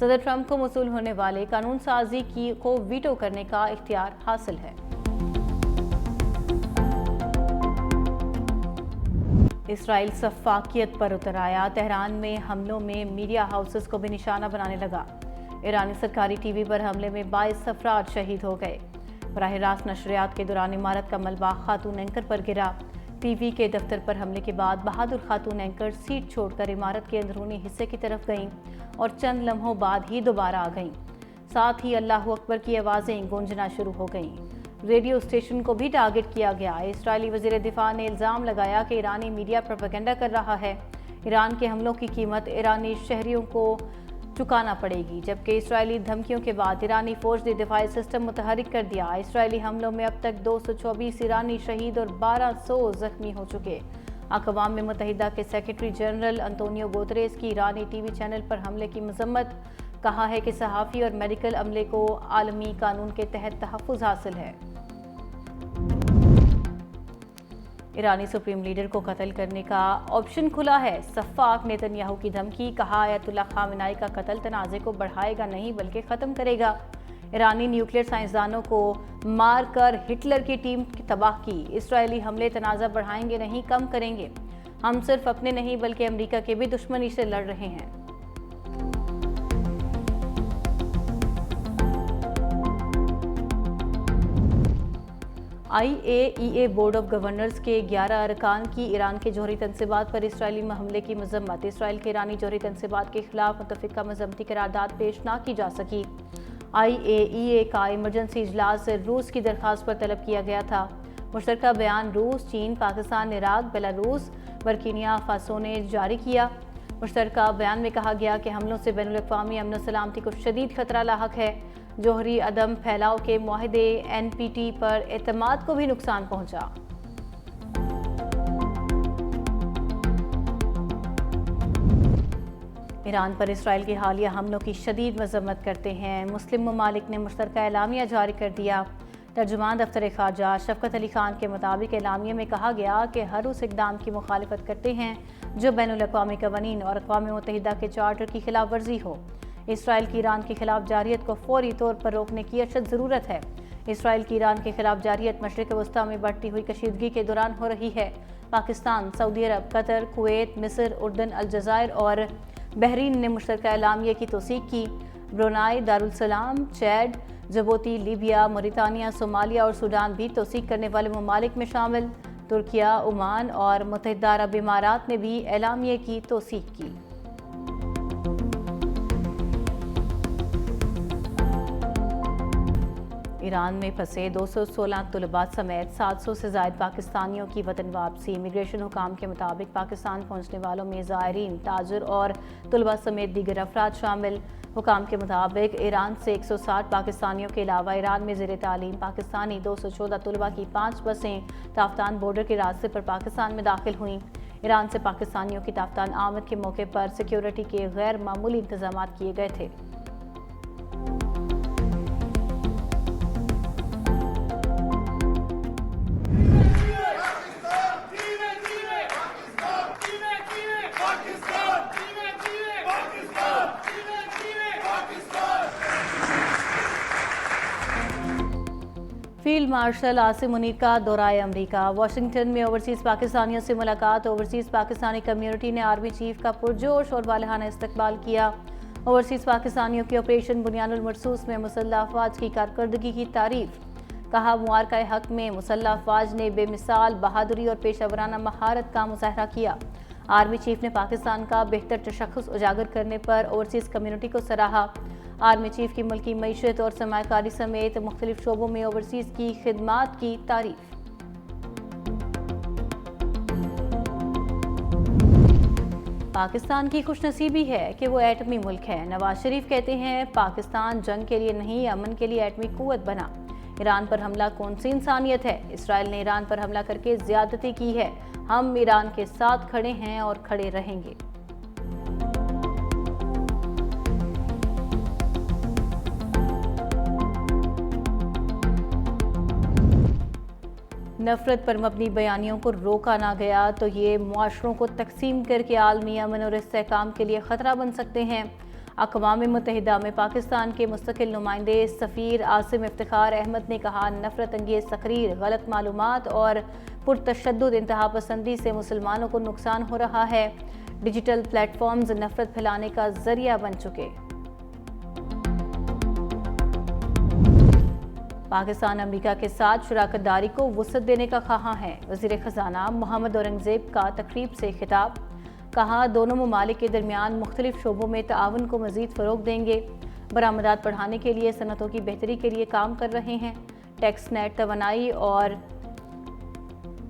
صدر ٹرمپ کو موصول ہونے والے قانون سازی کو ویٹو کرنے کا اختیار حاصل ہے۔ اسرائیل سفاکیت پر اتر آیا، تہران میں حملوں میں میڈیا ہاؤسز کو بھی نشانہ بنانے لگا۔ ایرانی سرکاری ٹی وی پر حملے میں 22 افراد شہید ہو گئے۔ براہ راست نشریات کے دوران عمارت کا ملبہ خاتون اینکر پر گرا۔ ٹی وی کے دفتر پر حملے کے بعد بہادر خاتون اینکر سیٹ چھوڑ کر عمارت کے اندرونی حصے کی طرف گئیں اور چند لمحوں بعد ہی دوبارہ آ گئیں۔ ساتھ ہی اللہ اکبر کی آوازیں گونجنا شروع ہو گئیں۔ ریڈیو اسٹیشن کو بھی ٹارگٹ کیا گیا۔ اسرائیلی وزیر دفاع نے الزام لگایا کہ ایرانی میڈیا پروپیگنڈا کر رہا ہے۔ ایران کے حملوں کی قیمت ایرانی شہریوں کو چکانا پڑے گی، جبکہ اسرائیلی دھمکیوں کے بعد ایرانی فوج نے دفاعی سسٹم متحرک کر دیا۔ اسرائیلی حملوں میں اب تک 224 ایرانی شہید اور 1200 زخمی ہو چکے۔ اقوام متحدہ کے سیکرٹری جنرل انطونیو گوتریس کی ایرانی ٹی وی چینل پر حملے کی مذمت، کہا ہے کہ صحافی اور میڈیکل عملے کو عالمی قانون کے تحت تحفظ حاصل ہے۔ ایرانی سپریم لیڈر کو قتل کرنے کا آپشن کھلا ہے، سفاک نیتن یاہو کی دھمکی، کہا آیت اللہ خامنائی کا قتل تنازع کو بڑھائے گا نہیں بلکہ ختم کرے گا۔ ایرانی نیوکلیئر سائنسدانوں کو مار کر ہٹلر کی ٹیم تباہ کی، اسرائیلی حملے تنازع بڑھائیں گے نہیں کم کریں گے، ہم صرف اپنے نہیں بلکہ امریکہ کے بھی دشمنی سے لڑ رہے ہیں۔ IAEA بورڈ آف گورنرز کے 11 ارکان کی ایران کے جوہری تنصیبات پر اسرائیلی حملے کی مذمت، اسرائیل کے ایرانی جوہری تنصیبات کے خلاف متفقہ مذمتی قرارداد پیش نہ کی جا سکی۔ IAEA کا ایمرجنسی اجلاس روس کی درخواست پر طلب کیا گیا تھا۔ مشترکہ بیان روس، چین، پاکستان، عراق، بیلاروس، برکینیا فاسو نے جاری کیا۔ مشترکہ بیان میں کہا گیا کہ حملوں سے بین الاقوامی امن و سلامتی کو شدید خطرہ لاحق ہے، جوہری عدم پھیلاؤ کے معاہدے NPT پر اعتماد کو بھی نقصان پہنچا۔ ایران پر اسرائیل کے حالیہ حملوں کی شدید مذمت کرتے ہیں مسلم ممالک نے مشترکہ اعلامیہ جاری کر دیا۔ ترجمان دفتر خارجہ شفقت علی خان کے مطابق اعلامیے میں کہا گیا کہ ہر اس اقدام کی مخالفت کرتے ہیں جو بین الاقوامی قوانین اور اقوام متحدہ کے چارٹر کی خلاف ورزی ہو۔ اسرائیل کی ایران کے خلاف جارحیت کو فوری طور پر روکنے کی اشد ضرورت ہے۔ اسرائیل کی ایران کے خلاف جارحیت مشرق وسطیٰ میں بڑھتی ہوئی کشیدگی کے دوران ہو رہی ہے۔ پاکستان، سعودی عرب، قطر، کویت، مصر، اردن، الجزائر اور بحرین نے مشترکہ اعلامیے کی توثیق کی۔ Brunei, دارالسلام، چیڈ، Djibouti, Libya, Mauritania, Somalia اور سوڈان بھی توثیق کرنے والے ممالک میں شامل۔ ترکیہ، عمان اور متحدہ عرب امارات نے بھی اعلامیے کی توثیق کی۔ ایران میں پھنسے 216 طلباء سمیت 700 سے زائد پاکستانیوں کی وطن واپسی۔ امیگریشن حکام کے مطابق پاکستان پہنچنے والوں میں زائرین، تاجر اور طلباء سمیت دیگر افراد شامل۔ حکام کے مطابق ایران سے 160 پاکستانیوں کے علاوہ ایران میں زیر تعلیم پاکستانی 214 طلباء کی 5 بسیں تافتان بارڈر کے راستے پر پاکستان میں داخل ہوئیں۔ ایران سے پاکستانیوں کی تافتان آمد کے موقع پر سیکیورٹی کے غیر معمولی انتظامات کیے گئے تھے۔ فیلڈ مارشل عاصم منیر کا دورہ امریکہ۔ واشنگٹن میں اوورسیز پاکستانیوں سے ملاقات۔ اوورسیز پاکستانی کمیونٹی نے آرمی چیف کا پرجوش اور والہانہ استقبال کیا۔ اوورسیز پاکستانیوں کی آپریشن بنیان المرصوص میں مسلح افواج کی کارکردگی کی تعریف، کہا معرکہ حق میں مسلح افواج نے بے مثال بہادری اور پیشہ ورانہ مہارت کا مظاہرہ کیا۔ آرمی چیف نے پاکستان کا بہتر تشخص اجاگر کرنے پر اوورسیز کمیونٹی کو سراہا۔ آرمی چیف کی ملکی معیشت اور سرمایہ کاری سمیت مختلف شعبوں میں اوورسیز کی خدمات کی تعریف۔ پاکستان کی خوش نصیبی ہے کہ وہ ایٹمی ملک ہے۔ نواز شریف کہتے ہیں پاکستان جنگ کے لیے نہیں امن کے لیے ایٹمی قوت بنا۔ ایران پر حملہ کون سی انسانیت ہے؟ اسرائیل نے ایران پر حملہ کر کے زیادتی کی ہے۔ ہم ایران کے ساتھ کھڑے ہیں اور کھڑے رہیں گے۔ نفرت پر مبنی بیانیوں کو روکا نہ گیا تو یہ معاشروں کو تقسیم کر کے عالمی امن اور استحکام کے لیے خطرہ بن سکتے ہیں۔ اقوام متحدہ میں پاکستان کے مستقل نمائندے سفیر عاصم افتخار احمد نے کہا، نفرت انگیز تقریر، غلط معلومات اور پرتشدد انتہا پسندی سے مسلمانوں کو نقصان ہو رہا ہے۔ ڈیجیٹل پلیٹ فارمز نفرت پھیلانے کا ذریعہ بن چکے۔ پاکستان امریکہ کے ساتھ شراکت داری کو وسعت دینے کا خواہاں ہے۔ وزیر خزانہ محمد اورنگزیب کا تقریب سے خطاب، کہا دونوں ممالک کے درمیان مختلف شعبوں میں تعاون کو مزید فروغ دیں گے۔ برآمدات بڑھانے کے لیے صنعتوں کی بہتری کے لیے کام کر رہے ہیں۔ ٹیکس نیٹ توانائی اور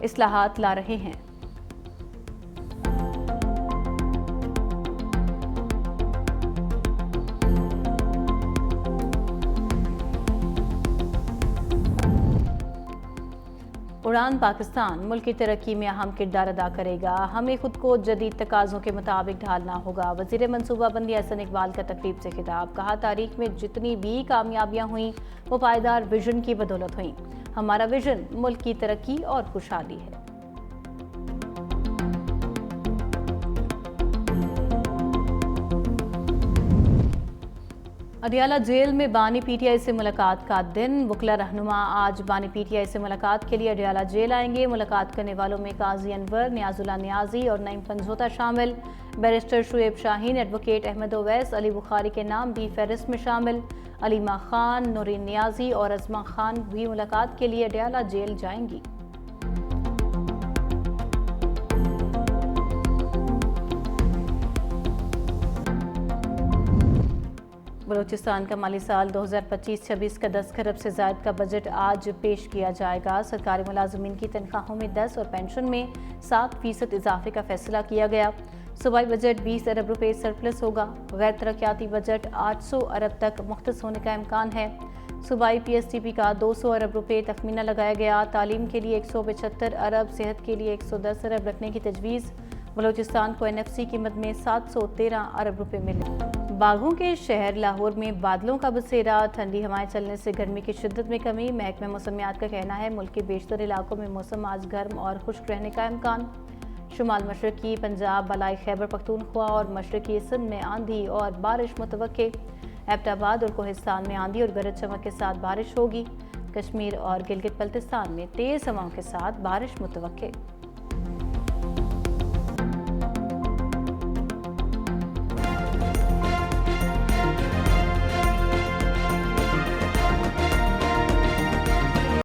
اصلاحات لا رہے ہیں۔ اڑان پاکستان ملک کی ترقی میں اہم کردار ادا کرے گا، ہمیں خود کو جدید تقاضوں کے مطابق ڈھالنا ہوگا۔ وزیر منصوبہ بندی احسن اقبال کا تقریب سے خطاب، کہا تاریخ میں جتنی بھی کامیابیاں ہوئیں وہ پائیدار ویژن کی بدولت ہوئیں۔ ہمارا ویژن ملک کی ترقی اور خوشحالی ہے۔ اڈیالہ جیل میں بانی پی ٹی آئی سے ملاقات کا دن، وکلا رہنما آج بانی پی ٹی آئی سے ملاقات کے لیے اڈیالہ جیل آئیں گے۔ ملاقات کرنے والوں میں قاضی انور، نیاز اللہ نیازی اور نعیم پنجھوتا شامل۔ بیرسٹر شعیب شاہین، ایڈوکیٹ احمد اویس، علی بخاری کے نام بھی فہرست میں شامل۔ علیمہ خان، نورین نیازی اور ازما خان بھی ملاقات کے لیے اڈیالہ جیل جائیں گی۔ بلوچستان کا مالی سال 2025-26 کا 10 کروڑ سے زائد کا بجٹ آج پیش کیا جائے گا۔ سرکاری ملازمین کی تنخواہوں میں 10 اور پینشن میں 7% اضافے کا فیصلہ کیا گیا۔ صوبائی بجٹ 20 ارب روپے سرپلس ہوگا۔ غیر ترقیاتی بجٹ 800 ارب تک مختص ہونے کا امکان ہے۔ صوبائی پی ایس ٹی پی کا 200 ارب روپے تخمینہ لگایا گیا۔ تعلیم کے لیے 175 ارب، صحت کے لیے 110 ارب رکھنے کی تجویز۔ بلوچستان کو NFC قیمت میں 713 ارب روپے ملے۔ باغوں کے شہر لاہور میں بادلوں کا بسیرا، ٹھنڈی ہوائیں چلنے سے گرمی کی شدت میں کمی۔ محکمہ موسمیات کا کہنا ہے ملک کے بیشتر علاقوں میں موسم آج گرم اور خشک رہنے کا امکان۔ شمال مشرقی پنجاب، بالائی خیبر پختونخوا اور مشرقی سندھ میں آندھی اور بارش متوقع۔ ایبٹ آباد اور کوہستان میں آندھی اور گرج چمک کے ساتھ بارش ہوگی۔ کشمیر اور گلگت بلتستان میں تیز ہواؤں کے ساتھ بارش متوقع۔